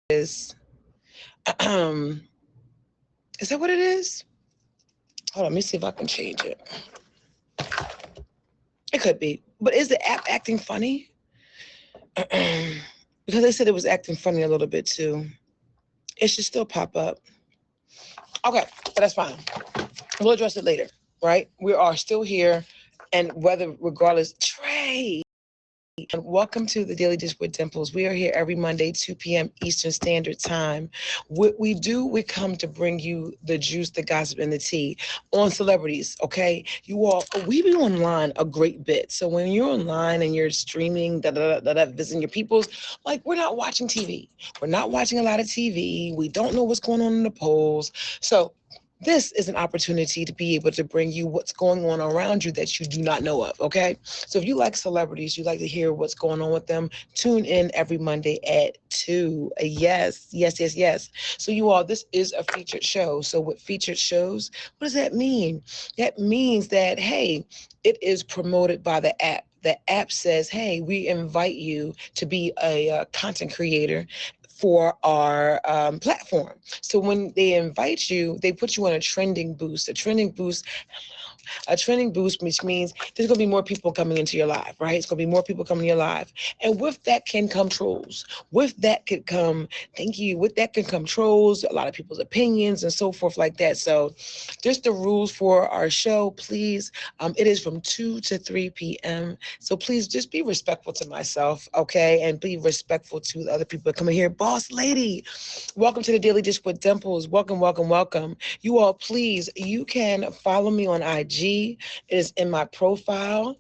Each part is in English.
is, is that what it is? Hold on, let me see if I can change it. It could be. But is the app acting funny? Because they said it was acting funny a little bit too. It should still pop up. Okay, but that's fine. We'll address it later, right? We are still here, and whether, regardless, Trey. And welcome to the Daily Dish with Dimples. We are here every Monday, 2 p.m. Eastern Standard Time. What we do, we come to bring you the juice, the gossip, and the tea on celebrities, okay? You all, we be online a great bit. So when you're online and you're streaming, visiting your peoples, like we're not watching TV. We're not watching a lot of TV. We don't know what's going on in the polls. So this is an opportunity to be able to bring you what's going on around you that you do not know of, okay? So if you like celebrities, you like to hear what's going on with them, tune in every Monday at 2. Yes, yes, yes, yes. So you all, this is a featured show. So with featured shows, what does that mean? That means that, hey, it is promoted by the app. The app says, hey, we invite you to be a content creator for our platform. So when they invite you, they put you on a trending boost. A trending boost, which means there's going to be more people coming into your life, right? It's going to be more people coming in your life. And with that can come trolls. With that could come, thank you, with that can come trolls, a lot of people's opinions and so forth like that. So just the rules for our show, please. It is from 2 to 3 p.m. So please just be respectful to myself, okay? And be respectful to the other people coming here. Boss lady, welcome to the Daily Dish with Dimples. Welcome, welcome, welcome. You all, please, you can follow me on IG. It is in my profile.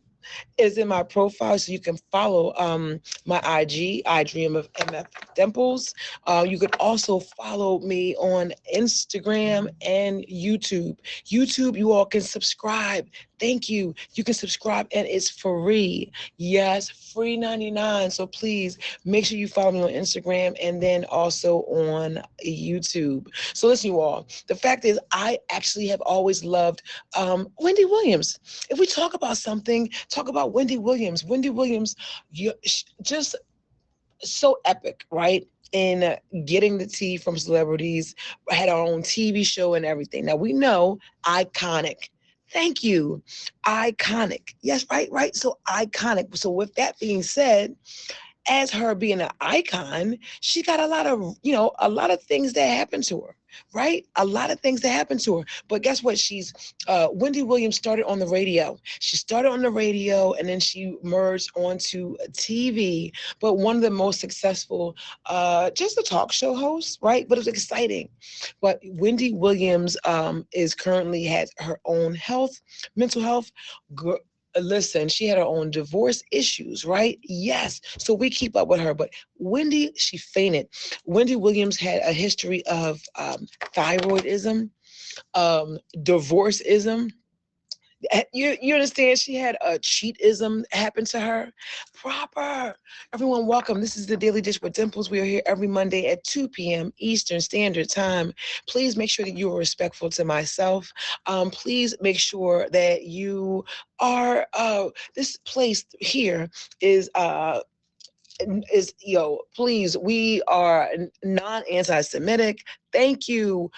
Is in my profile, so you can follow my IG, I Dream of MF Dimples. You could also follow me on Instagram and YouTube. YouTube, you all can subscribe. Thank you. You can subscribe, and it's free. Yes, free 99. So please make sure you follow me on Instagram and then also on YouTube. So listen, you all. The fact is, I actually have always loved Wendy Williams. If we talk about something, talk about Wendy Williams. Wendy Williams, just so epic, right? In getting the tea from celebrities, had our own TV show and everything. Now we know iconic. Thank you. Iconic. Yes, right, right. So iconic. So with that being said, as her being an icon, she got a lot of, a lot of things that happened to her, right? A lot of things that happened to her. But guess what? Wendy Williams started on the radio. She started on the radio and then she merged onto TV. But one of the most successful, just a talk show host, right? But it's exciting. But Wendy Williams is currently has her own mental health. Listen, she had her own divorce issues, right? Yes. So we keep up with her. But Wendy, she fainted. Wendy Williams had a history of thyroidism, divorceism. You understand? She had a cheatism happen to her. Proper. Everyone, welcome. This is the Daily Dish with Dimples. We are here every Monday at 2 p.m. Eastern Standard Time. Please make sure that you are respectful to myself. Please make sure that you are. This place here is please, we are non-anti-Semitic. Thank you.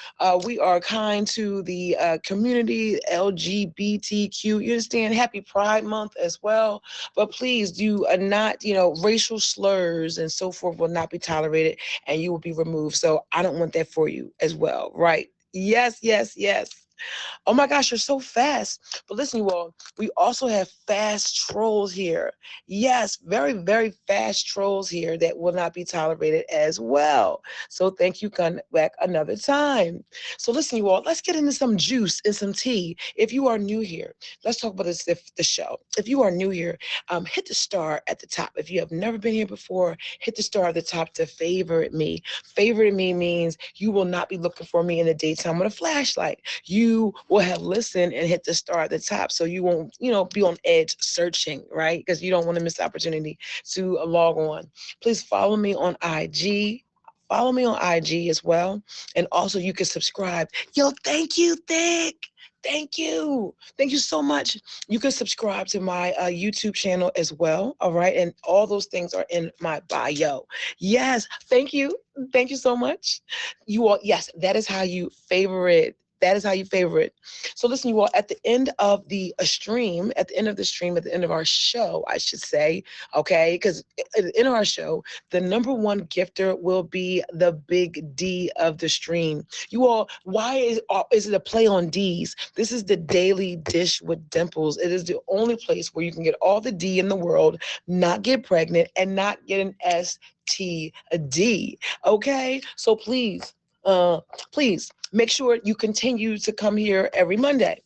We are kind to the community, LGBTQ. You understand? Happy Pride Month as well. But please do not, racial slurs and so forth will not be tolerated and you will be removed. So I don't want that for you as well, right? Yes, yes, yes. Oh my gosh, you're so fast. But listen, you all, we also have fast trolls here. Yes, very, very fast trolls here that will not be tolerated as well. So thank you, come back another time. So listen, you all, let's get into some juice and some tea. If you are new here, let's talk about the show. If you are new here, hit the star at the top. If you have never been here before, hit the star at the top to favorite me. Favorite me means you will not be looking for me in the daytime with a flashlight. You will have listened and hit the star at the top so you won't, be on edge searching, right? Because you don't want to miss the opportunity to log on. Please follow me on IG. follow me on IG as well. And also you can subscribe. Yo, thank you, Thick. Thank you. Thank you so much. You can subscribe to my YouTube channel as well. All right. And all those things are in my bio. Yes. Thank you. Thank you so much. You all, yes, that is how you favorite. That is how you favorite. So listen, you all, at the end of the stream, at the end of the stream, at the end of our show, I should say, okay, because at the end of our show, the number one gifter will be the big D of the stream. You all, why is it a play on D's? This is the Daily Dish with Dimples. It is the only place where you can get all the D in the world, not get pregnant, and not get an STD. Okay, so please make sure you continue to come here every Monday.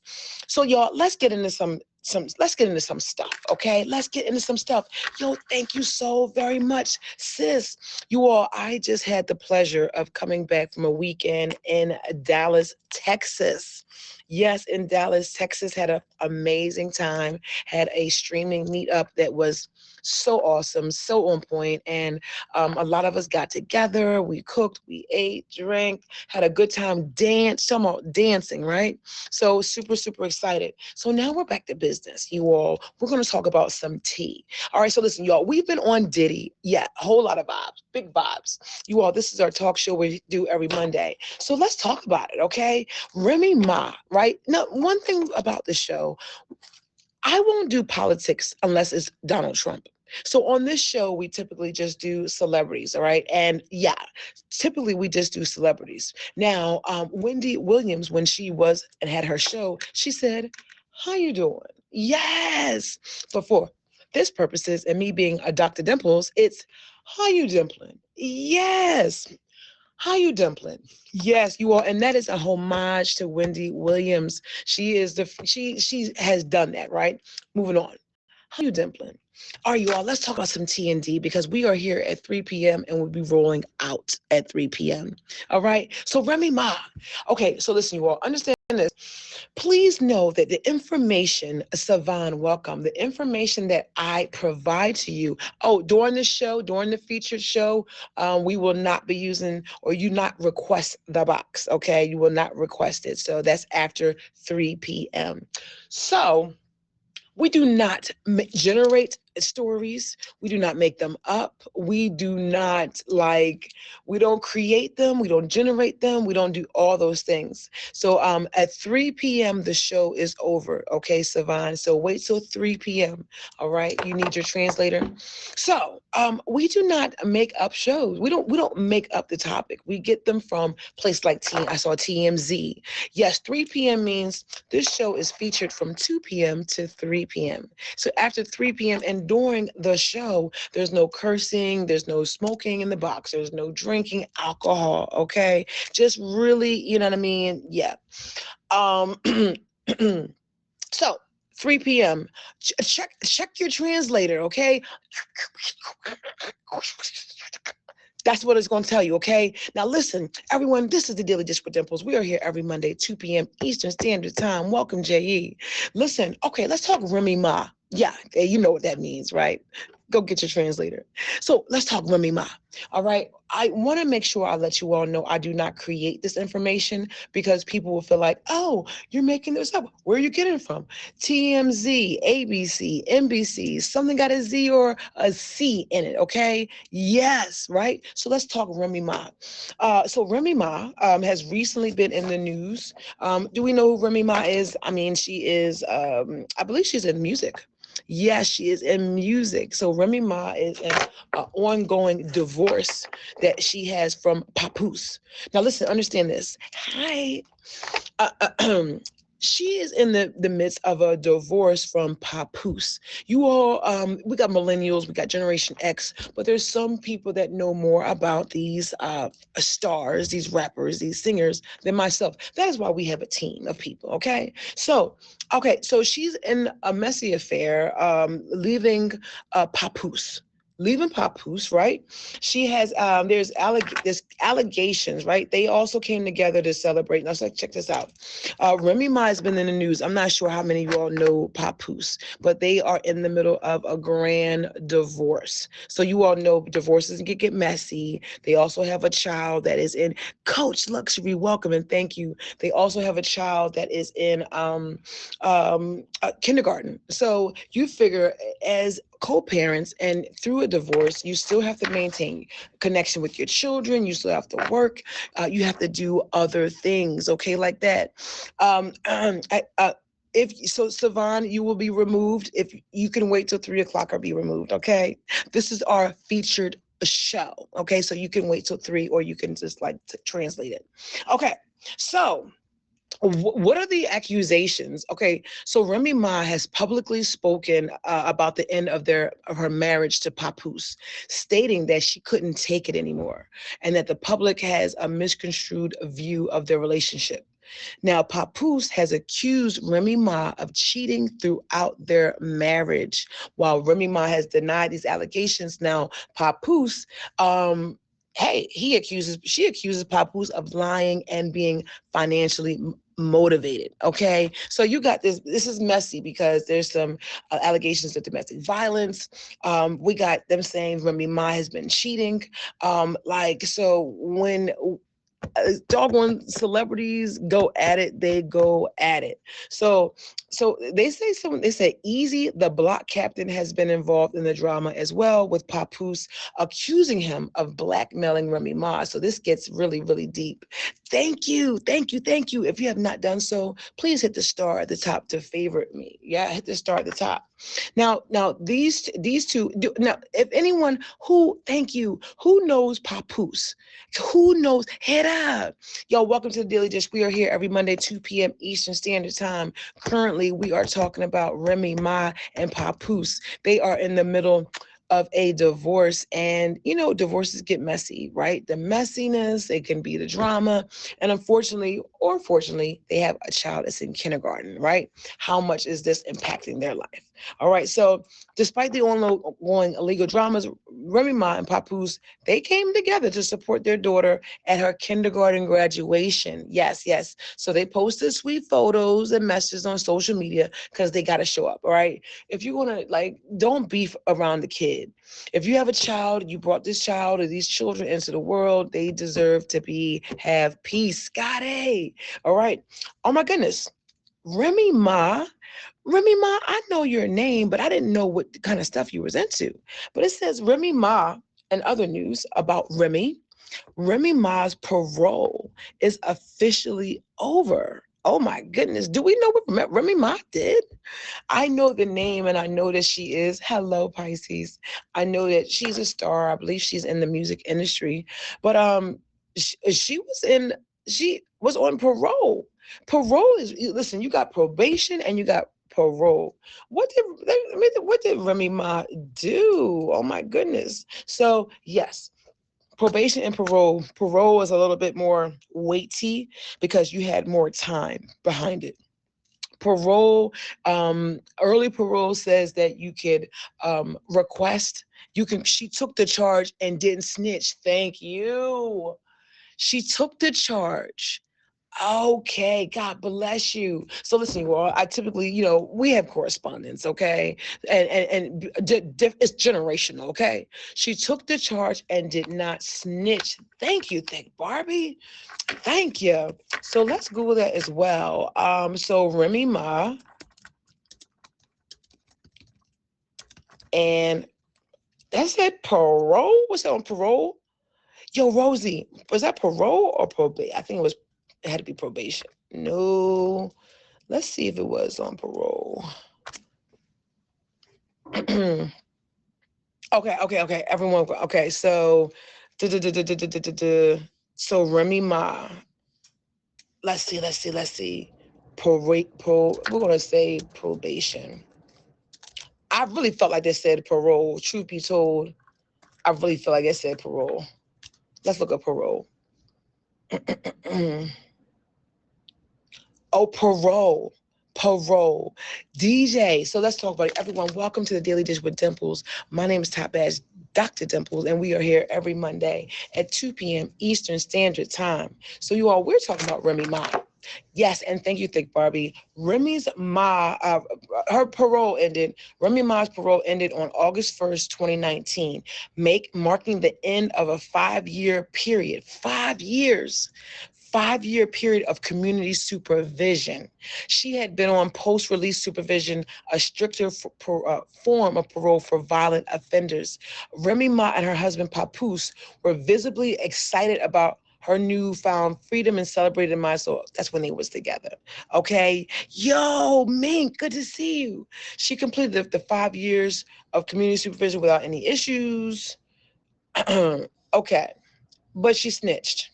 So y'all, let's get into some stuff, okay? Let's get into some stuff. Yo, thank you so very much, sis. You all, I just had the pleasure of coming back from a weekend in Dallas, Texas. Yes, in Dallas, Texas, had an amazing time, had a streaming meetup that was so awesome, so on point, and a lot of us got together, we cooked, we ate, drank, had a good time, danced, talking about dancing, right? So super excited. So now we're back to business, you all. We're going to talk about some tea. All right, so listen, y'all, we've been on Diddy. Yeah, a whole lot of vibes, big vibes. You all, this is our talk show we do every Monday. So let's talk about it, okay? Remy Ma, right? Now, one thing about the show, I won't do politics unless it's Donald Trump. So on this show, we typically just do celebrities, all right? And yeah, typically we just do celebrities. Now, Wendy Williams, when she was and had her show, she said, "How you doing?" Yes. But for this purposes and me being a Dr. Dimples, it's "How you dimpling?" Yes. How you dumpling? Yes, you are, and that is a homage to Wendy Williams. She is she has done that, right? Moving on. How you dumpling? All right, you all, let's talk about some T&D because we are here at 3 p.m. and we'll be rolling out at 3 p.m. All right. So Remy Ma. Okay, so listen, you all, understand this. Please know that the information, Savan, welcome, the information that I provide to you, during the show, during the featured show, we will not be using, or you not request the box, okay? You will not request it. So that's after 3 p.m. So we do not generate stories. We do not make them up. We do not we don't create them. We don't generate them. We don't do all those things. So at 3 p.m. the show is over. Okay, Savan. So wait till 3 p.m. All right. You need your translator. So we do not make up shows. We don't make up the topic. We get them from places like I saw TMZ. Yes, 3 p.m. means this show is featured from 2 p.m. to 3 p.m. So after 3 p.m. and during the show, there's no cursing, there's no smoking in the box, there's no drinking alcohol, okay? Just really, you know what I mean? Yeah. So 3 p.m. Check your translator, okay? That's what it's going to tell you, okay? Now, listen, everyone, this is the Daily Dish with Dimples. We are here every Monday, 2 p.m. Eastern Standard Time. Welcome, J.E. Listen, okay, let's talk Remy Ma. Yeah, you know what that means, right? Go get your translator. So let's talk Remy Ma, all right? I want to make sure I let you all know I do not create this information because people will feel like, oh, you're making this up. Where are you getting it from? TMZ, ABC, NBC, something got a Z or a C in it, okay? Yes, right? So let's talk Remy Ma. So Remy Ma has recently been in the news. Do we know who Remy Ma is? I mean, she is, I believe she's in music. Yes, she is in music. So Remy Ma is in an ongoing divorce that she has from Papoose. Now listen, understand this. Hi. She is in the midst of a divorce from Papoose. You all, we got millennials, we got Generation X, but there's some people that know more about these stars, these rappers, these singers than myself. That is why we have a team of people, okay? So she's in a messy affair, leaving Papoose. leaving Papoose, right? She has there's allegations, right? They also came together to celebrate. Now, so check this out. Remy Ma has been in the news. I'm not sure how many of you all know Papoose, but they are in the middle of a grand divorce. So you all know divorces can get messy. They also have a child that is in Coach Luxury. Welcome and thank you. They also have a child that is in kindergarten. So you figure as co-parents and through a divorce, you still have to maintain connection with your children. You still have to work. You have to do other things, okay, like that. If so, Savon, you will be removed. If you can wait till 3 o'clock or be removed, okay? This is our featured show, okay? So you can wait till 3 or you can just like translate it. Okay, so what are the accusations? Okay, so Remy Ma has publicly spoken about the end of her marriage to Papoose, stating that she couldn't take it anymore and that the public has a misconstrued view of their relationship. Now, Papoose has accused Remy Ma of cheating throughout their marriage, while Remy Ma has denied these allegations. Now, Papoose, hey, she accuses Papoose of lying and being financially motivated. Okay, so you got this is messy because there's some allegations of domestic violence. We got them saying Remy Ma has been cheating. So when doggone celebrities go at it, they go at it. So they say Easy, the block captain, has been involved in the drama as well, with Papoose accusing him of blackmailing Remy Ma. So this gets really, really deep. Thank you. If you have not done so, please hit the star at the top to favorite me. Yeah, hit the star at the top. Now these two now, if anyone who knows Papoose, who knows, head up. Y'all, welcome to the Daily Dish. We are here every Monday, 2 p.m. Eastern Standard Time. Currently, we are talking about Remy Ma and Papoose. They are in the middle of a divorce, and divorces get messy, right? The messiness, it can be the drama, and unfortunately or fortunately, they have a child that's in kindergarten, right? How much is this impacting their life? All right, so despite the ongoing illegal dramas, Remy Ma and Papoose, they came together to support their daughter at her kindergarten graduation. Yes. So they posted sweet photos and messages on social media because they got to show up, all right? If you're going to, don't beef around the kid. If you have a child, you brought this child or these children into the world, they deserve to have peace. Got it. All right. Oh my goodness. Remy Ma, I know your name, but I didn't know what kind of stuff you was into. But it says Remy Ma, and other news about Remy Ma's parole is officially over. Oh my goodness. Do we know what Remy Ma did? I know the name and I know that she is. Hello, Pisces. I know that she's a star. I believe she's in the music industry. But she was on parole. Parole is, listen, you got probation and you got parole. What did Remy Ma do? Oh my goodness. So yes, probation and parole. Parole is a little bit more weighty because you had more time behind it. Parole, early parole says that you could request. She took the charge and didn't snitch. Thank you. She took the charge. Okay, God bless you. So listen, well, I typically, we have correspondence, okay, and it's generational, okay. She took the charge and did not snitch. Thank you, Barbie. Thank you. So let's Google that as well. So Remy Ma, and that said parole. Was that on parole? Yo, Rosie, was that parole or probation? I think it had to be probation. No, let's see if it was on parole. Okay. Everyone, okay. So, so Remy Ma. Let's see. We're gonna say probation. I really felt like they said parole. Truth be told, I really feel like they said parole. Let's look at parole. Oh, parole. Parole. DJ. So let's talk about it. Everyone, welcome to the Daily Dish with Dimples. My name is Top Badge Dr. Dimples, and we are here every Monday at 2 p.m. Eastern Standard Time. So you all, we're talking about Remy Ma. Yes, and thank you, Thick Barbie. Remy's Ma, her parole ended. Remy Ma's parole ended on August 1st, 2019, marking the end of a 5-year period. 5 years. 5-year period of community supervision. She had been on post-release supervision, a stricter form of parole for violent offenders. Remy Ma and her husband Papoose were visibly excited about her newfound freedom and celebrated my soul. That's when they was together. Okay. Yo, Mink, good to see you. She completed the 5 years of community supervision without any issues. Okay. But she snitched.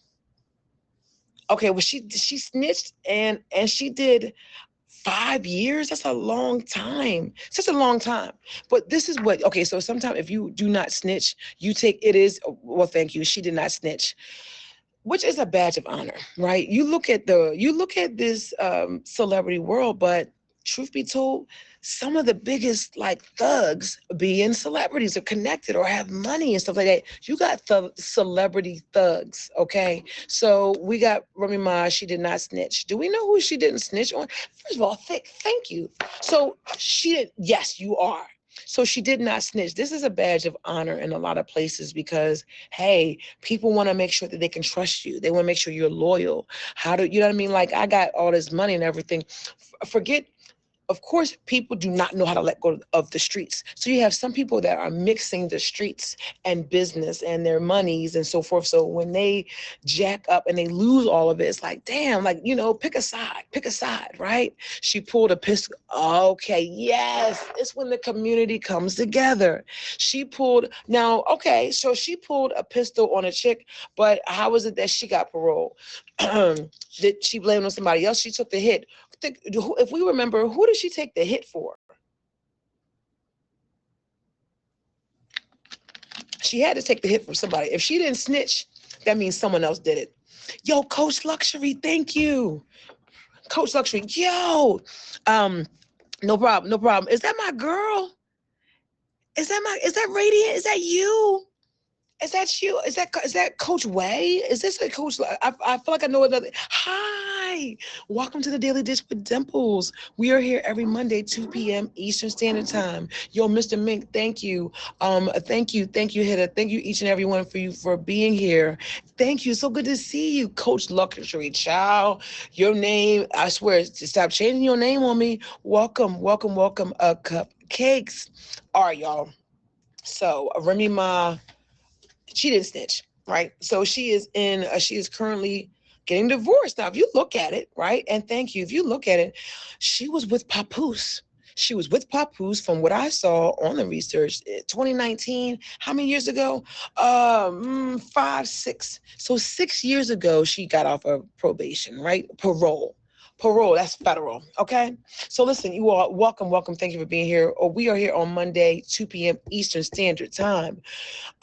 Okay, well, she snitched and she did 5 years. That's a long time. Such a long time. But this is what, okay, so sometimes if you do not snitch, well, thank you. She did not snitch, which is a badge of honor, right? You look at this celebrity world, but truth be told, some of the biggest like thugs being celebrities are connected or have money and stuff like that. You got celebrity thugs, okay? So we got Remy Ma. She did not snitch. Do we know who she didn't snitch on? First of all, thank you. So she did. Yes, you are. So she did not snitch. This is a badge of honor in a lot of places because, hey, people want to make sure that they can trust you. They want to make sure you're loyal. You know what I mean? Like, I got all this money and everything. Forget, of course, people do not know how to let go of the streets. So you have some people that are mixing the streets and business and their monies and so forth. So when they jack up and they lose all of it, it's like, damn, like, pick a side, right? She pulled a pistol. Okay, yes, it's when the community comes together. So she pulled a pistol on a chick, but how is it that she got parole? Did she blame on somebody else? She took the hit. If we remember, who did she take the hit for? She had to take the hit from somebody. If she didn't snitch, that means someone else did it. Yo, Coach Luxury, thank you. Coach Luxury, yo. No problem. Is that my girl? Is that Radiant? Is that you? Is that you? Is that Coach Way? Is this a Coach? I feel like I know another. Hi, welcome to the Daily Dish with Dimples. We are here every Monday, 2 p.m. Eastern Standard Time. Yo, Mr. Mink, thank you. Thank you, Hitta. Thank you, each and every one for being here. Thank you. So good to see you, Coach Luxury Child. Your name, I swear, stop changing your name on me. Welcome, Cupcakes. All right, y'all. So Remy Ma, she didn't snitch, right? So she is currently getting divorced. Now, if you look at it, right, and thank you, if you look at it, she was with Papoose. She was with Papoose from what I saw on the research, 2019, how many years ago? 5, 6. So 6 years ago, she got off of probation, right? Parole, that's federal, okay? So listen, you all, welcome. Thank you for being here. We are here on Monday, 2 p.m. Eastern Standard Time.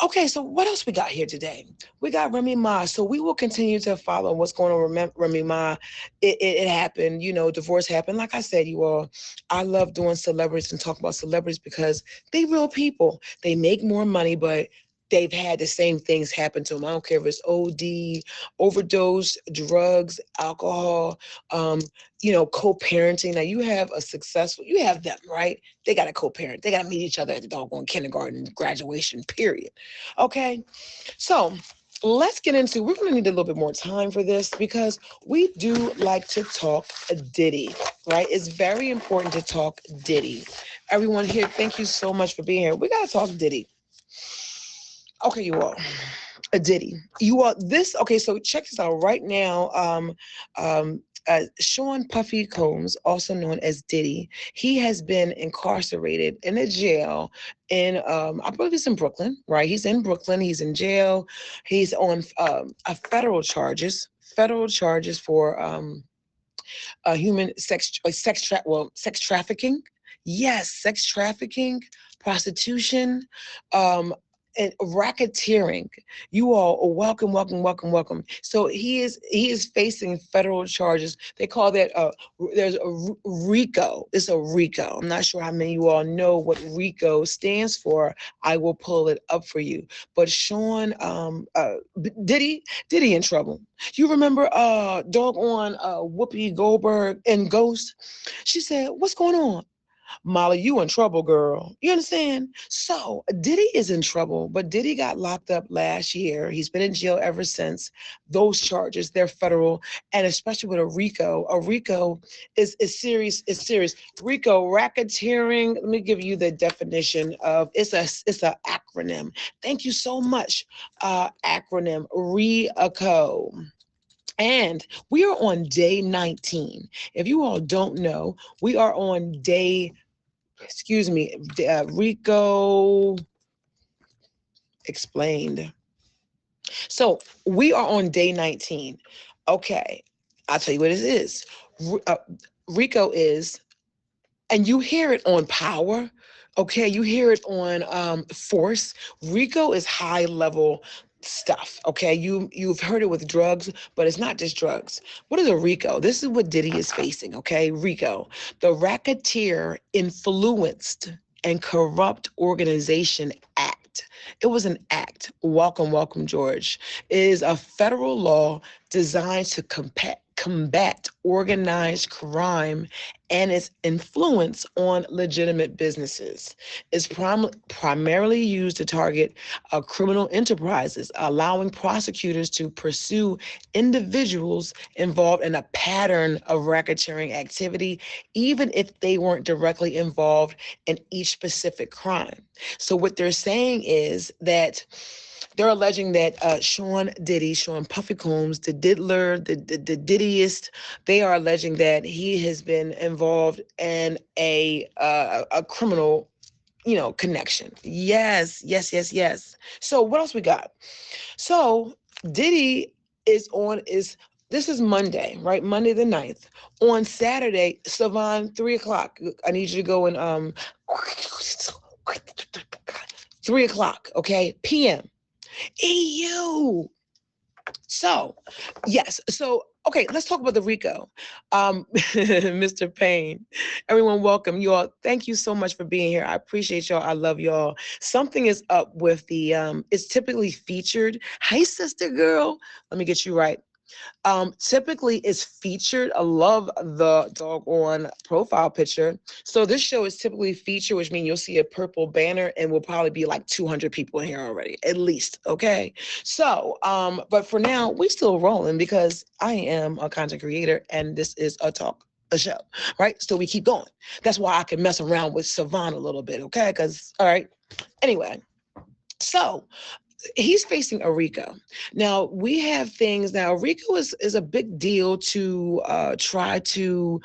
Okay, so what else we got here today? We got Remy Ma. So we will continue to follow what's going on with Remy Ma. It happened, divorce happened. Like I said, you all, I love doing celebrities and talking about celebrities because they real people. They make more money, but they've had the same things happen to them. I don't care if it's OD, overdose, drugs, alcohol, co-parenting. Now you have them, right? They got to co-parent. They got to meet each other at the doggone kindergarten, graduation, period. Okay. So let's get into, we're going to need a little bit more time for this because we do like to talk Diddy, right? It's very important to talk Diddy. Everyone here, thank you so much for being here. We got to talk Diddy. Okay, you all. A Diddy. You all, so check this out right now. Sean Puffy Combs, also known as Diddy, he has been incarcerated in a jail in, I believe it's in Brooklyn, right? He's in Brooklyn. He's in jail. He's on federal charges for human sex trafficking. Yes, sex trafficking, prostitution, and racketeering. You all are welcome, welcome, welcome, welcome. So he is facing federal charges. They call that there's a RICO. It's a RICO. I'm not sure how many of you all know what RICO stands for. I will pull it up for you. But Sean Diddy in trouble. You remember doggone Whoopi Goldberg and Ghost? She said, "What's going on? Molly, you in trouble, girl." You understand? So Diddy is in trouble, but Diddy got locked up last year. He's been in jail ever since. Those charges, they're federal, and especially with a RICO. A RICO is serious. It's serious. RICO, racketeering. Let me give you the definition of it's a acronym. Thank you so much. Acronym RICO. And we are on day 19. If you all don't know, we are on RICO explained. So we are on day 19. Okay, I'll tell you what it is. RICO is, and you hear it on Power. Okay, you hear it on Force. RICO is high level stuff. Okay, you've heard it with drugs, but it's not just drugs. What is a RICO? This is what Diddy is facing. Okay, RICO, the Racketeer Influenced and Corrupt Organization Act. It was an act. Welcome, welcome, George. It is a federal law designed to combat organized crime and its influence on legitimate businesses. It's primarily used to target criminal enterprises, allowing prosecutors to pursue individuals involved in a pattern of racketeering activity, even if they weren't directly involved in each specific crime. So what they're saying is that they're alleging that Sean Puffy Combs, the diddler, the Diddyist, they are alleging that he has been involved in a criminal, connection. Yes, yes, yes, yes. So what else we got? So Diddy this is Monday, right? Monday the 9th. On Saturday, Savon, 3:00. I need you to go and 3:00, okay, p.m. EU. So, yes. So, okay, let's talk about the RICO. Mr. Payne, everyone, welcome. You all, thank you so much for being here. I appreciate y'all. I love y'all. Something is up with the, it's typically featured. Hey, sister girl. Let me get you right. Typically it's featured. I love the doggone profile picture. So this show is typically featured, which means you'll see a purple banner and will probably be like 200 people in here already, at least. Okay. So, but for now, we still rolling because I am a content creator and this is a show, right? So we keep going. That's why I can mess around with Savon a little bit. Okay. Cause all right. Anyway. So he's facing a RICO. Now we have things now. RICO is a big deal to try to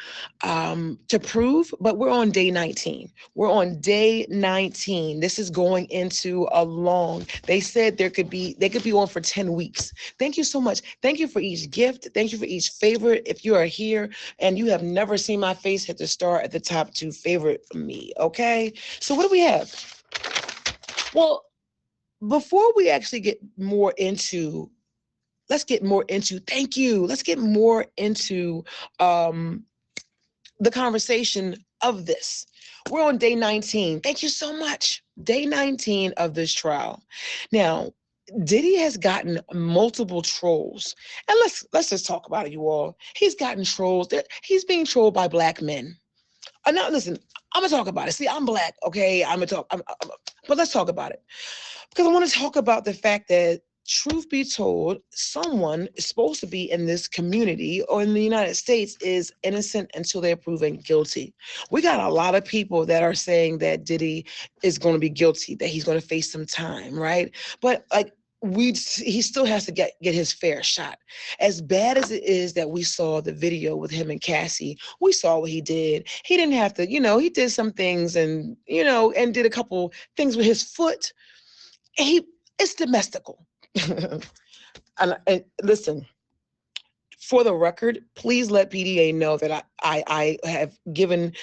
prove, but we're on day 19. We're on day 19. This is going into a long. They said they could be on for 10 weeks. Thank you so much. Thank you for each gift. Thank you for each favorite. If you are here and you have never seen my face, hit the star at the top to favorite me. Okay. So what do we have? Well, before we actually get more into, let's get more into the conversation of this. We're on day 19. Thank you so much. Day 19 of this trial. Now, Diddy has gotten multiple trolls. And let's just talk about it, you all. He's gotten trolls. He's being trolled by Black men. Now, listen, I'm going to talk about it. See, I'm Black, okay? But let's talk about it. Because I want to talk about the fact that, truth be told, someone is supposed to be in this community or in the United States is innocent until they're proven guilty. We got a lot of people that are saying that Diddy is going to be guilty, that he's going to face some time, right? But he still has to get his fair shot. As bad as it is that we saw the video with him and Cassie, we saw what he did. He didn't have to, he did some things and did a couple things with his foot. It's domestical. And listen, For the record, please let PDA know that I have given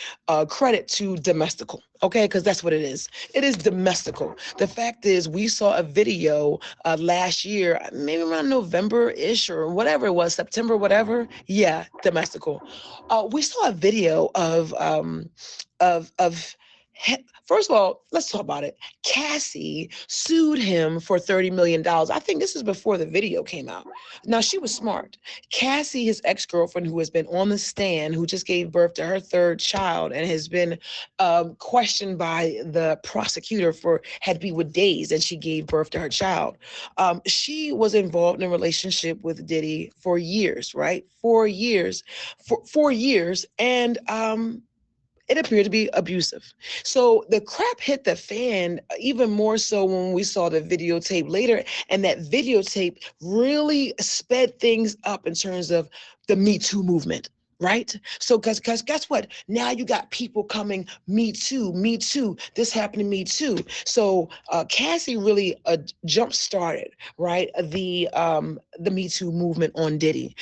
credit to Domestical, okay? Because that's what it is. It is Domestical. The fact is, we saw a video last year, maybe around November-ish or whatever it was, September, whatever. Yeah, Domestical. We saw a video of first of all, let's talk about it. Cassie sued him for $30 million. I think this is before the video came out. Now, she was smart. Cassie, his ex-girlfriend, who has been on the stand, who just gave birth to her third child and has been questioned by the prosecutor for had to be with days, and she gave birth to her child. She was involved in a relationship with Diddy for years, right? 4 years, for 4 years, and it appeared to be abusive. So the crap hit the fan even more so when we saw the videotape later, and that videotape really sped things up in terms of the Me Too movement. Right? So, because guess what? Now you got people coming, me too, this happened to me too. So Cassie really jump started, right? The Me Too movement on Diddy.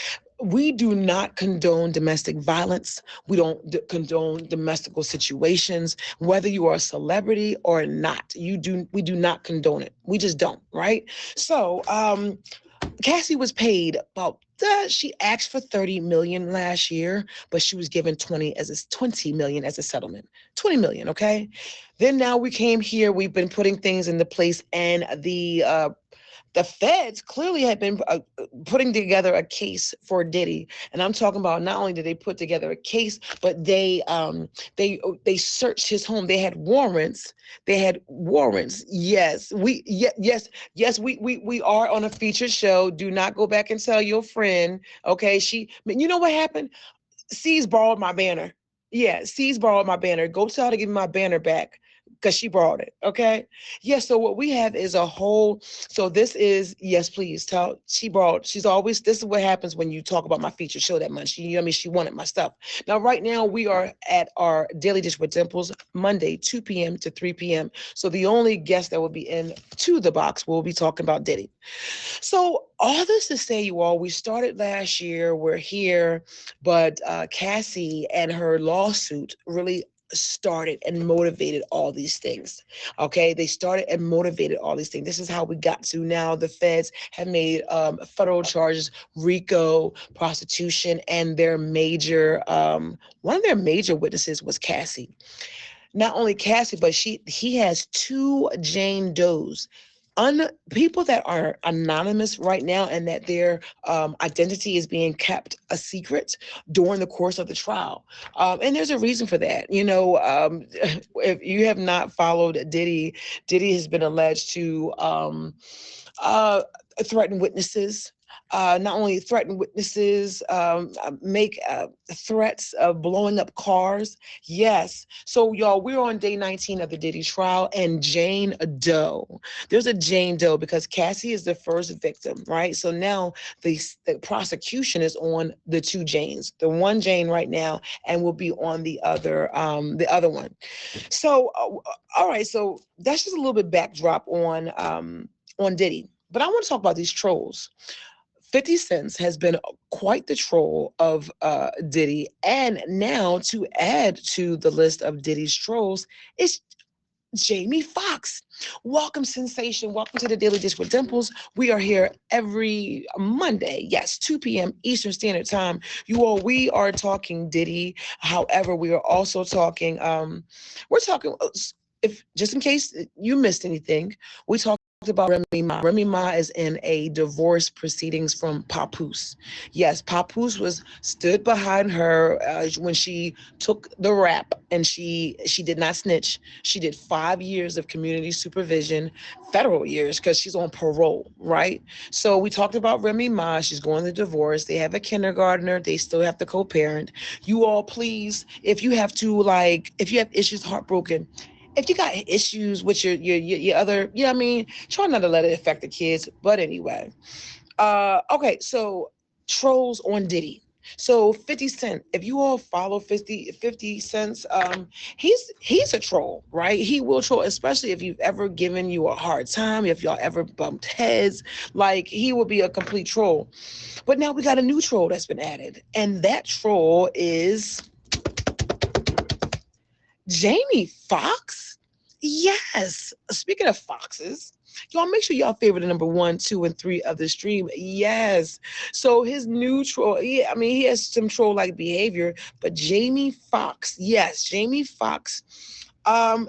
We do not condone domestic violence. We don't condone domestical situations, whether you are a celebrity or not. We do not condone it. We just don't, right? So Cassie was paid about she asked for 30 million last year, but she was given 20 million as a settlement. 20 million, okay? Then now we came here, we've been putting things into place, and the feds clearly had been putting together a case for Diddy, and I'm talking about not only did they put together a case, but they searched his home. They had warrants. Yes, we are on a featured show. Do not go back and tell your friend. Okay, you know what happened? C's borrowed my banner. Yeah, C's borrowed my banner. Go tell her to give me my banner back, because she brought it. Okay. Yeah. So what we have is a whole. So this is, yes, please tell. She's always, this is what happens when you talk about my feature show that much. You know what I mean? She wanted my stuff. Now, right now we are at our Daily Dish with Dimples, Monday, 2 p.m. to 3 p.m. So the only guest that will be in to the box will be talking about Diddy. So all this to say, you all, we started last year. We're here, but Cassie and her lawsuit really started and motivated all these things. Okay, they started and motivated all these things. This is how we got to now. The feds have made federal charges, RICO, prostitution, and their major one of their major witnesses was Cassie. Not only Cassie, but he has 2 Jane Does. People that are anonymous right now, and that their identity is being kept a secret during the course of the trial. And there's a reason for that. You know, if you have not followed Diddy has been alleged to threaten witnesses. Not only threaten witnesses, make threats of blowing up cars. Yes. So y'all, we're on day 19 of the Diddy trial, and Jane Doe. There's a Jane Doe because Cassie is the first victim, right? So now the prosecution is on the 2 Janes, the 1 Jane right now, and will be on the other one. So, all right. So that's just a little bit backdrop on Diddy. But I want to talk about these trolls. 50 Cent has been quite the troll of Diddy. And now to add to the list of Diddy's trolls is Jamie Foxx. Welcome, sensation. Welcome to the Daily Dish with Dimples. We are here every Monday, yes, 2 p.m. Eastern Standard Time. You all, we are talking Diddy. However, we are also talking, we're talking, if just in case you missed anything, we talked about Remy Ma. Remy Ma is in a divorce proceedings from Papoose. Yes, Papoose stood behind her when she took the rap, and she did not snitch. She did 5 years of community supervision, federal years, because she's on parole, right? So we talked about Remy Ma. She's going to divorce. They have a kindergartner. They still have to co-parent. You all, please, if you have issues, heartbroken, if you got issues with your other, you know what I mean, try not to let it affect the kids. But anyway, okay, so trolls on Diddy. So 50 Cent, if you all follow 50 Cents, he's a troll, right? He will troll, especially if you've ever given you a hard time, if y'all ever bumped heads, like he will be a complete troll. But now we got a new troll that's been added, and that troll is Jamie Foxx. Yes. Speaking of foxes, y'all make sure y'all favorite the number 1, 2, and 3 of the stream. Yes. So his new troll, I mean, he has some troll-like behavior, but Jamie Foxx, yes, Jamie Foxx,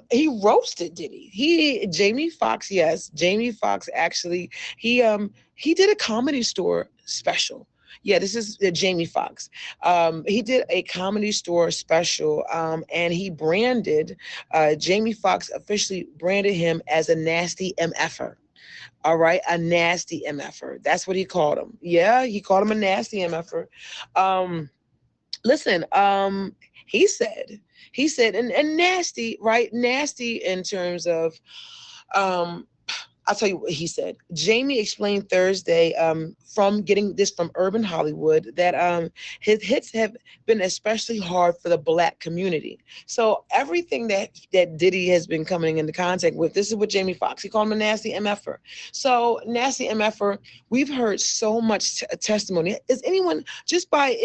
he roasted Diddy. Jamie Foxx, yes, Jamie Foxx actually, he did a Comedy Store special. Yeah, this is Jamie Foxx. He did a Comedy Store special, and he branded Jamie Foxx officially branded him as a nasty MFer. All right, a nasty MFer. That's what he called him. Yeah, he called him a nasty MFer. Um, listen, he said, and nasty, right? Nasty in terms of um I'll tell you what he said. Jamie explained Thursday from getting this from Urban Hollywood that his hits have been especially hard for the Black community. So everything that Diddy has been coming into contact with, this is what Jamie Foxx, he called him a nasty MFer. So nasty MFer, we've heard so much testimony. Is anyone, just by,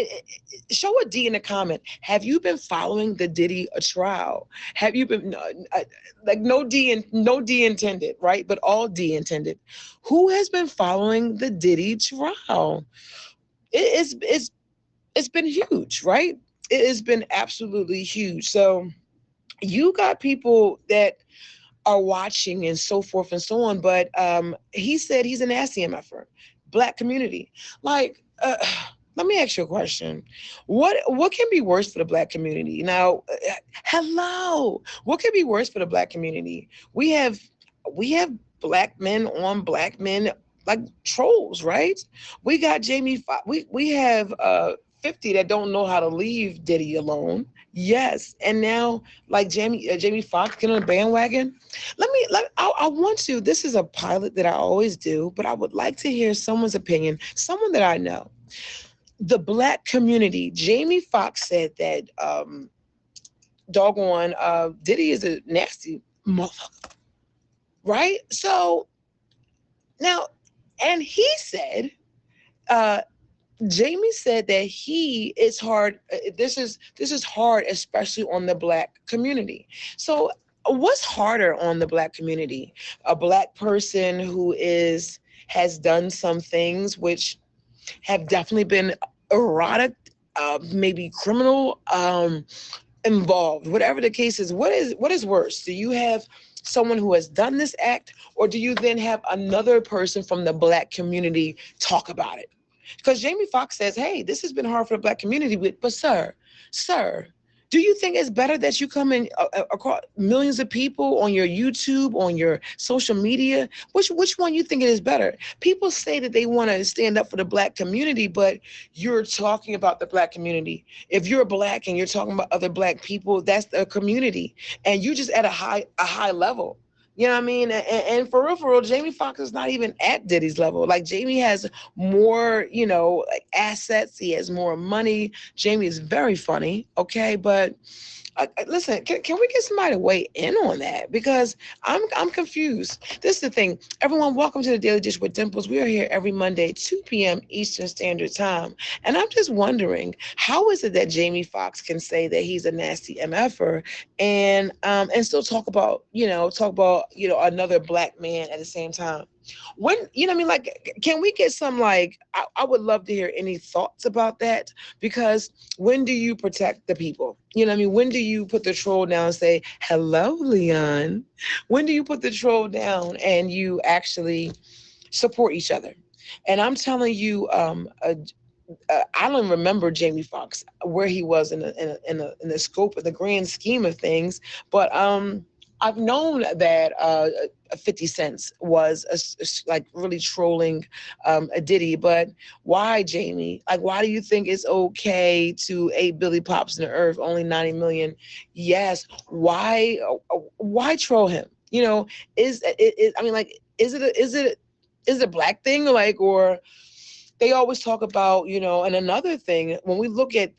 show a D in the comment, have you been following the Diddy trial? Have you been, like no D intended, right? But all D intended. Who has been following the Diddy trial? It's been huge, right? It has been absolutely huge. So you got people that are watching and so forth and so on. But he said he's an nasty MFer, Black community. Like, let me ask you a question. What can be worse for the Black community? Now, hello. What can be worse for the Black community? We have Black men on Black men like trolls, right? We got we have 50 that don't know how to leave Diddy alone. Yes, and now like Jamie Foxx get on the bandwagon. I want to. This is a pilot that I always do, but I would like to hear someone's opinion, someone that I know. The Black community. Jamie Foxx said that doggone Diddy is a nasty motherfucker, right? So now, and he said, uh, Jamie said that he is hard. This is hard, especially on the Black community. So, what's harder on the Black community? A Black person who has done some things which have definitely been erotic, maybe criminal, involved. Whatever the case is, what is worse? Do you have someone who has done this act, or do you then have another person from the Black community talk about it? Because Jamie Foxx says, hey, this has been hard for the Black community, but sir, do you think it's better that you come in across millions of people on your YouTube, on your social media? Which one you think it is better? People say that they want to stand up for the Black community, but you're talking about the Black community. If you're Black and you're talking about other Black people, that's the community, and you just at a high level. You know what I mean? And for real, Jamie Foxx is not even at Diddy's level. Like Jamie has more, like assets. He has more money. Jamie is very funny. Okay, but listen, can we get somebody to weigh in on that? Because I'm confused. This is the thing. Everyone, welcome to the Daily Dish with Dimples. We are here every Monday, 2 p.m. Eastern Standard Time. And I'm just wondering, how is it that Jamie Foxx can say that he's a nasty MFer and still talk about another Black man at the same time? When, what I mean, like, can we get some, like, I would love to hear any thoughts about that, because when do you protect the people? You know what I mean? When do you put the troll down and say, hello, Leon? When do you put the troll down and you actually support each other? And I'm telling you, I don't remember Jamie Foxx, where he was in the scope of the grand scheme of things, but I've known that 50 Cent was like really trolling a Diddy, but why, Jamie? Like, why do you think it's okay to 8 Billy Pops in the earth, only 90 million? Yes. Why troll him? Is it? I mean, like, is it a Black thing, like, or they always talk about, and another thing, when we look at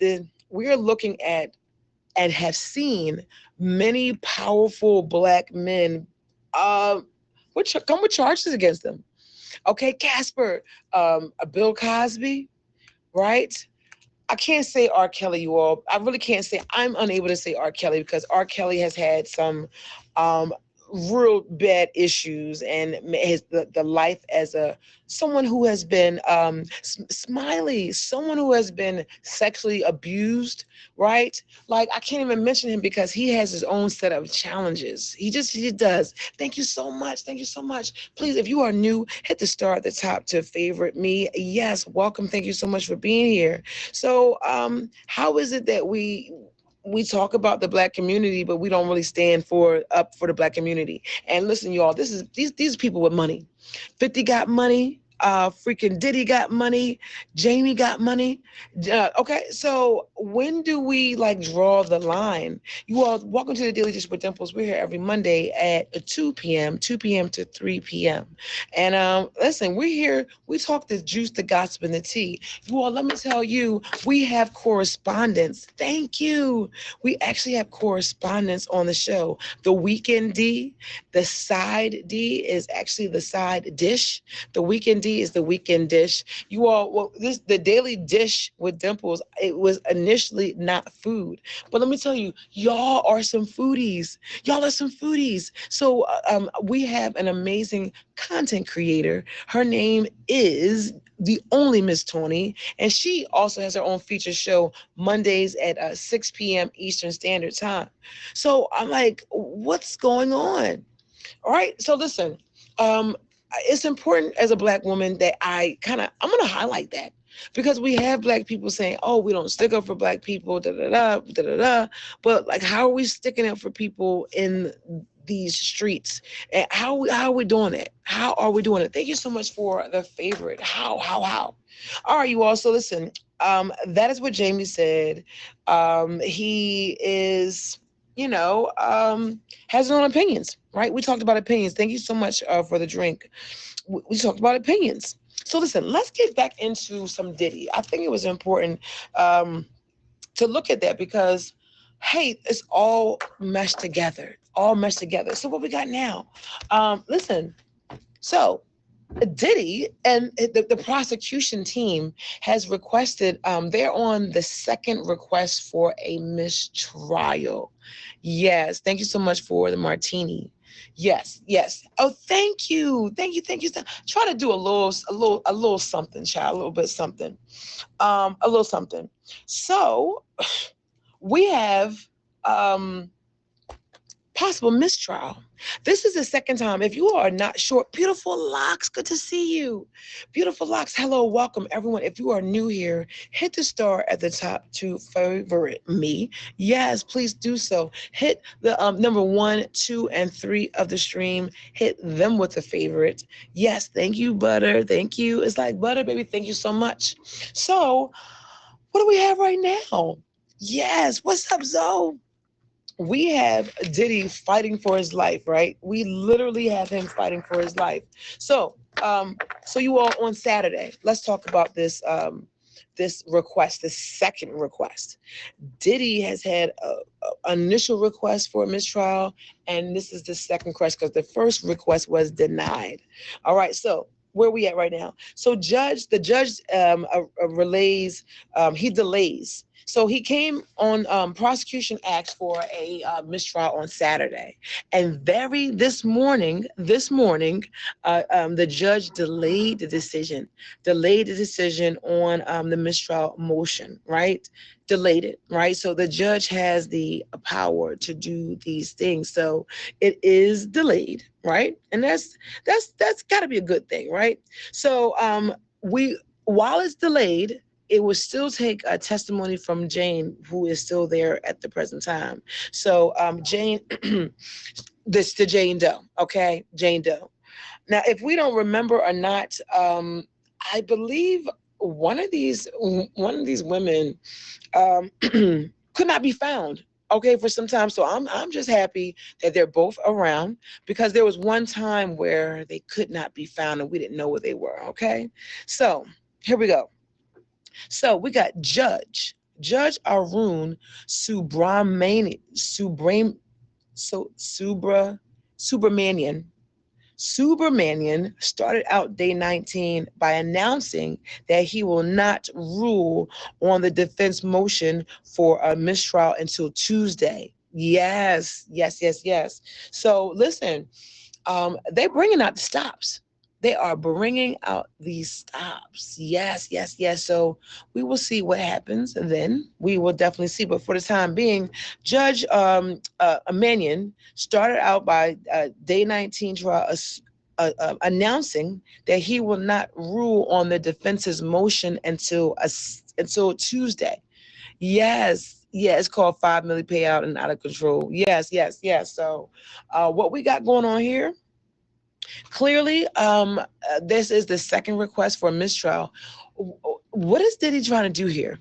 we're looking at and have seen many powerful Black men which come with charges against them. Okay, Casper, Bill Cosby, right? I can't say R. Kelly, you all. I really can't say. I'm unable to say R. Kelly because R. Kelly has had some um, real bad issues, and the life as someone who has been Smiley, someone who has been sexually abused, right? Like, I can't even mention him because he has his own set of challenges. He does. Thank you so much. Thank you so much. Please, if you are new, hit the star at the top to favorite me. Yes, welcome. Thank you so much for being here. So, how is it that we talk about the Black community, but we don't really stand up for the Black community? And listen, y'all, these people with money. 50 got money. Freaking Diddy got money. Jamie got money. Okay, so when do we like draw the line? You all, welcome to the Daily Dish with Dimples. We're here every Monday at 2 p.m., 2 p.m. to 3 p.m. And listen, we're here. We talk the juice, the gossip, and the tea. You all, let me tell you, we have correspondence. Thank you. We actually have correspondence on the show. The Weekend D, the side D is actually the side dish. The Weekend D is the weekend dish. You all, well, the Daily Dish with Dimples, it was initially not food. But let me tell you, y'all are some foodies. Y'all are some foodies. So we have an amazing content creator. Her name is the only Miss Tony, and she also has her own feature show Mondays at 6 p.m. Eastern Standard Time. So I'm like, what's going on? All right. So listen, it's important as a Black woman that I'm going to highlight that, because we have Black people saying, oh, we don't stick up for Black people, da da da da da da. But like, how are we sticking up for people in these streets? And how are we doing it? How are we doing it? Thank you so much for the favorite. How? All right, you all. So listen, that is what Jamie said. He is, has his own opinions, right? We talked about opinions. Thank you so much for the drink. We talked about opinions. So listen, let's get back into some Diddy. I think it was important to look at that because, hey, it's all meshed together. So what we got now? Listen, so Diddy and the prosecution team has requested, they're on the second request for a mistrial. Yes, thank you so much for the martini. Yes. Oh, thank you. Try to do a little something, child, a little bit something. A little something. So we have possible mistrial. This is the second time. If you are not sure, beautiful locks, good to see you. Beautiful locks, hello, welcome everyone. If you are new here, hit the star at the top to favorite me. Yes, please do so. Hit the number 1, 2, and 3 of the stream. Hit them with a favorite. Yes, thank you, Butter. Thank you. It's like Butter, baby. Thank you so much. So, what do we have right now? Yes, what's up, Zoe? We have Diddy fighting for his life, right? We literally have him fighting for his life. So, so you all, on Saturday, let's talk about this request, this second request. Diddy has had an initial request for a mistrial, and this is the second request because the first request was denied. All right, so where are we at right now? So the judge relays, he delays. So he came on, prosecution asked for a mistrial on Saturday. And this morning, the judge delayed the decision on the mistrial motion, right? Delayed it, right? So the judge has the power to do these things. So it is delayed, right? And that's got to be a good thing, right? So while it's delayed, it will still take a testimony from Jane, who is still there at the present time. So Jane, this to Jane Doe, okay? Jane Doe. Now, if we don't remember or not, I believe one of these women could not be found, okay, for some time. So I'm just happy that they're both around, because there was one time where they could not be found and we didn't know where they were, okay? So Here we go. So we got Judge Arun Subramanian, Subramanian. Subramanian started out day 19 by announcing that he will not rule on the defense motion for a mistrial until Tuesday. Yes, yes, yes, yes. So listen, they're bringing out the stops. They are bringing out these stops. Yes, yes, yes. So we will see what happens, and then we will definitely see. But for the time being, Judge Amanian started out by day 19 trial announcing that he will not rule on the defense's motion until Tuesday. Yes, yeah, it's called 5 million payout and out of control. Yes, yes, yes. So, what we got going on here? Clearly, this is the second request for a mistrial. What is Diddy trying to do here?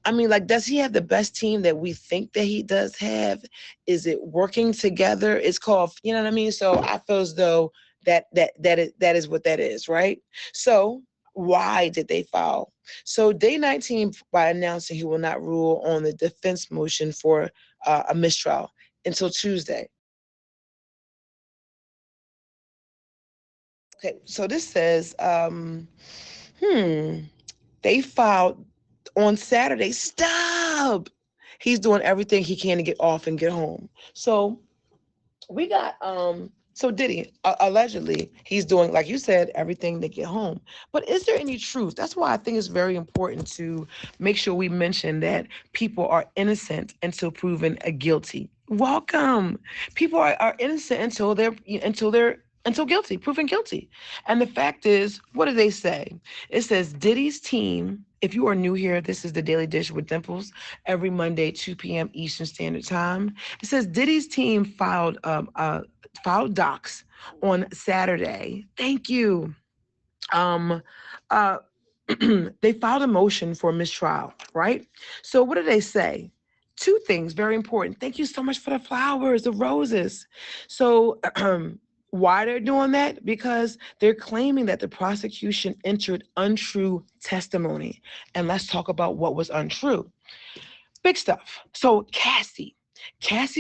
I mean, like, does he have the best team that we think that he does have? Is it working together? It's called, you know what I mean? So I feel as though that is what that is, right? So why did they file? So day 19 by announcing he will not rule on the defense motion for a mistrial until Tuesday. Okay, so this says, they filed on Saturday. Stop. He's doing everything he can to get off and get home. So we got so Diddy allegedly he's doing, like you said, everything to get home. But is there any truth? That's why I think it's very important to make sure we mention that people are innocent until proven guilty. Welcome. People are innocent until guilty, proven guilty. And the fact is, what do they say? It says Diddy's team. If you are new here, this is the Daily Dish with Dimples every Monday, 2 p.m. Eastern Standard Time. It says Diddy's team filed docs on Saturday. Thank you. Um, uh, they filed a motion for mistrial, right? So what do they say? Two things, very important. Thank you so much for the flowers, the roses. So why they're doing that? Because they're claiming that the prosecution entered untrue testimony. And let's talk about what was untrue. Big stuff. So Cassie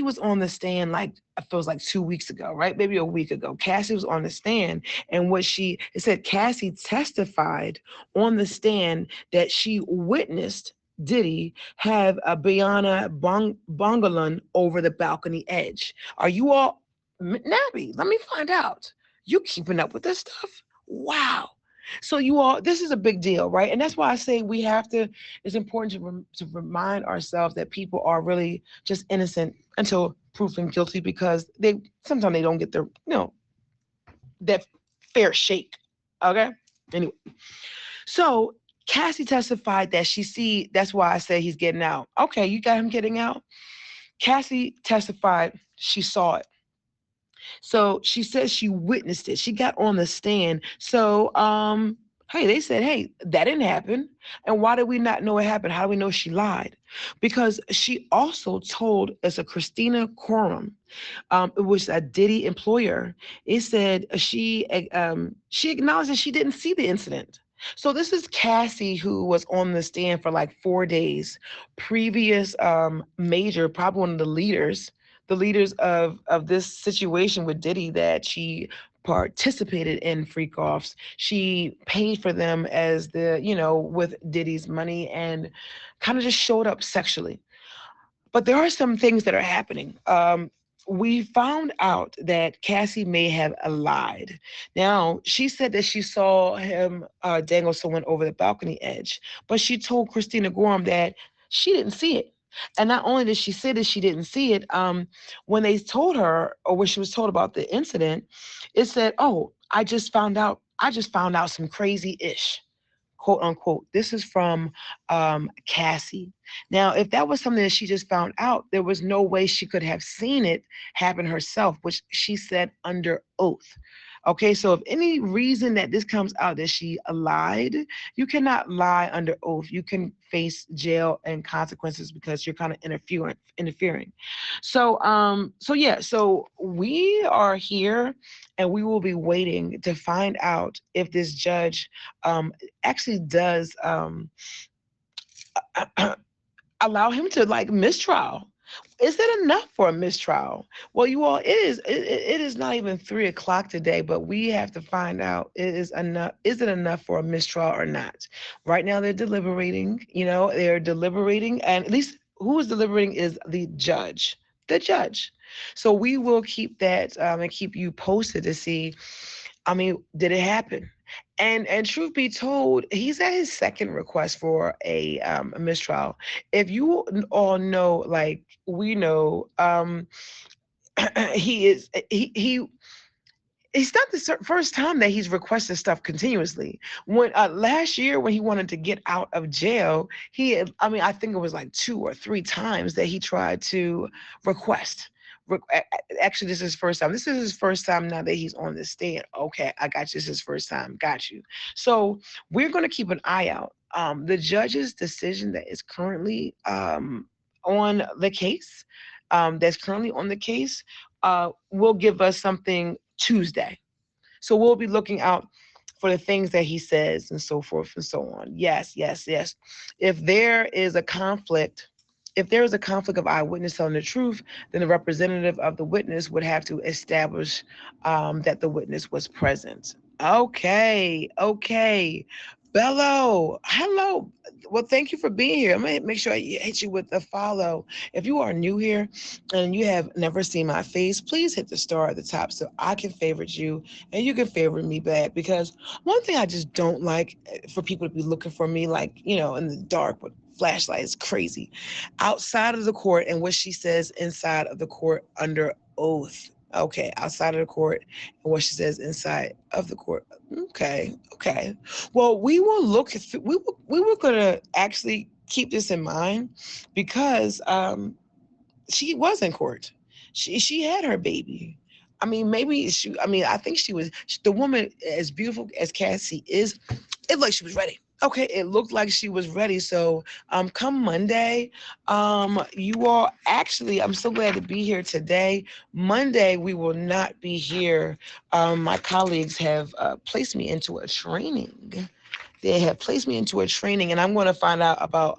was on the stand, like it feels like 2 weeks ago, right? Maybe a week ago. Cassie was on the stand, and it said Cassie testified on the stand that she witnessed Diddy have a Biana Bongolan over the balcony edge. Are you all Nabby? Let me find out. You keeping up with this stuff? Wow. So you all, this is a big deal, right? And that's why I say we have to. It's important to remind ourselves that people are really just innocent until proven guilty, because they sometimes they don't get their that fair shake. Okay. Anyway, so Cassie testified that that's why I say he's getting out. Okay, you got him getting out. Cassie testified she saw it. So she says she witnessed it. She got on the stand. So, hey, they said, hey, that didn't happen. And why did we not know it happened? How do we know she lied? Because she also told us a Christina Quorum, it was a Diddy employer. It said she acknowledged that she didn't see the incident. So this is Cassie, who was on the stand for like 4 days. Previous major, probably one of the leaders of this situation with Diddy, that she participated in freak offs. She paid for them as with Diddy's money, and kind of just showed up sexually. But there are some things that are happening. We found out that Cassie may have lied. Now, she said that she saw him dangle someone over the balcony edge, but she told Christina Gorham that she didn't see it. And not only did she say that she didn't see it, when they told her, or when she was told about the incident, it said, "Oh, I just found out. Some crazy ish." Quote unquote. This is from Cassie. Now, if that was something that she just found out, there was no way she could have seen it happen herself, which she said under oath. Okay, so if any reason that this comes out that she lied, you cannot lie under oath. You can face jail and consequences because you're kind of interfering. So yeah, so we are here and we will be waiting to find out if this judge actually does allow him to like mistrial. Is it enough for a mistrial? Well, you all, it is not even 3 o'clock today, but we have to find out it is enough. Is it enough for a mistrial or not? Right now they're deliberating. They're deliberating, and at least who is deliberating is the judge. The judge. So we will keep that and keep you posted to see. I mean, did it happen? And truth be told, he's at his second request for a mistrial. If you all know, like we know, he is he. It's not the first time that he's requested stuff continuously. When last year, when he wanted to get out of jail, I mean, I think it was like 2 or 3 times that he tried to request. Actually, this is his first time. This is his first time now that he's on the stand. Okay, I got you. This is his first time. Got you. So we're going to keep an eye out. The judge's decision that is currently on the case, will give us something Tuesday. So we'll be looking out for the things that he says and so forth and so on. Yes, yes, yes. If there is a conflict, if there is a conflict of eyewitness telling the truth, then the representative of the witness would have to establish that the witness was present. Okay, okay. Bello, hello. Well, thank you for being here. I'm gonna make sure I hit you with a follow. If you are new here and you have never seen my face, please hit the star at the top so I can favorite you and you can favorite me back. Because one thing I just don't like for people to be looking for me, like, in the dark with flashlight is crazy. Outside of the court and what she says inside of the court under oath. Okay, outside of the court and what she says inside of the court. Okay, okay. Well, we will look at we were gonna actually keep this in mind because she was in court. She had her baby. I mean, maybe she. I mean, I think the woman, as beautiful as Cassie is. It looked like she was ready. Okay, it looked like she was ready. So, come Monday, you all actually, I'm so glad to be here today. Monday, we will not be here. My colleagues have placed me into a training. They have placed me into a training, and I'm going to find out about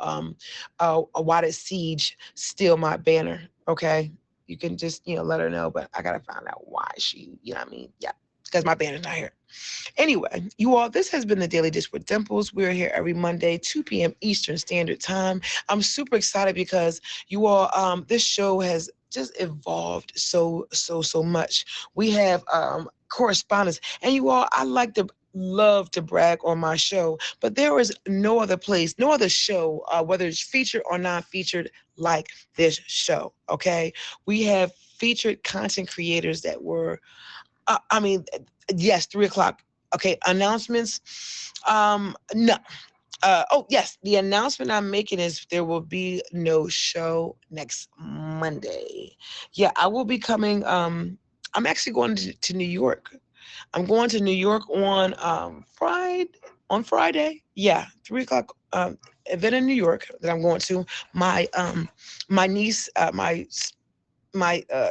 why did Siege steal my banner. Okay, you can just let her know, but I gotta find out why she. What I mean? Yeah, because my banner's not here. Anyway, you all, this has been the Daily Dish with Dimples. We're here every Monday, 2 p.m. Eastern Standard Time. I'm super excited because you all, this show has just evolved so much. We have correspondence, and you all, I love to brag on my show, but there is no other place, no other show, whether it's featured or non-featured, like this show. Okay, we have featured content creators that were, I mean, yes, 3 o'clock. Okay, announcements. No. Oh, yes, the announcement I'm making is there will be no show next Monday. Yeah, I will be coming. I'm actually going to New York. I'm going to New York on Friday. On Friday, yeah, 3 o'clock. Event in New York that I'm going to. My niece, my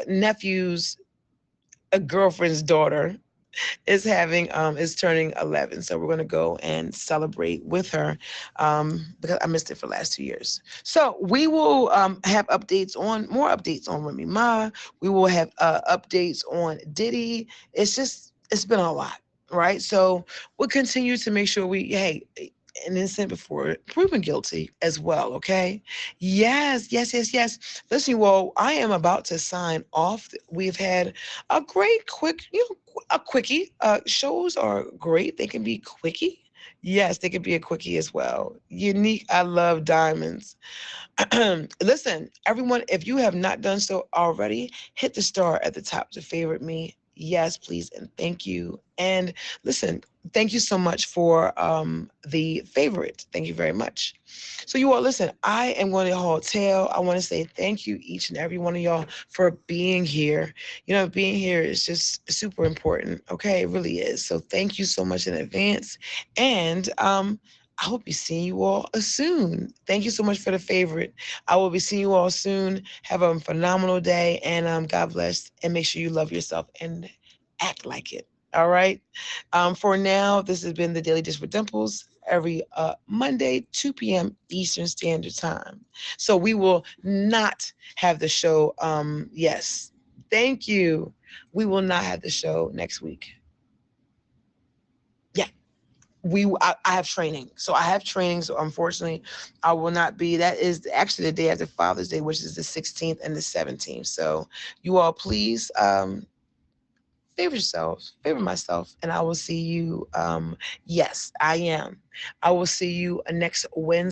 nephew's a girlfriend's daughter is turning 11, so we're going to go and celebrate with her because I missed it for the last 2 years. So we will have more updates on Remy Ma. We will have updates on Diddy. It's been a lot, right? So we'll continue to make sure and innocent before proven guilty as well. Okay. Yes, yes, yes, yes. Listen, well, I am about to sign off. We've had a great a quickie. Shows are great. They can be quickie. Yes, they can be a quickie as well. Unique. I love diamonds. Listen, everyone, if you have not done so already, hit the star at the top to favorite me. Yes, please, and thank you. And listen, thank you so much for the favorite. Thank you very much. So you all listen, I am going to hold tail. I want to say thank you each and every one of y'all for being here. You know, being here is just super important. Okay, it really is. So thank you so much in advance. And I will be seeing you all soon. Thank you so much for the favorite. I will be seeing you all soon. Have a phenomenal day, and God bless. And make sure you love yourself and act like it. All right. For now, this has been the Daily Dish with Dimples every Monday, 2 p.m. Eastern Standard Time. So we will not have the show. Yes. Thank you. We will not have the show next week. Yeah. I have training. So I have training. So unfortunately, I will not be. That is actually the day after Father's Day, which is the 16th and the 17th. So you all please favor yourselves, favor myself, and I will see you. Yes, I am. I will see you next Wednesday.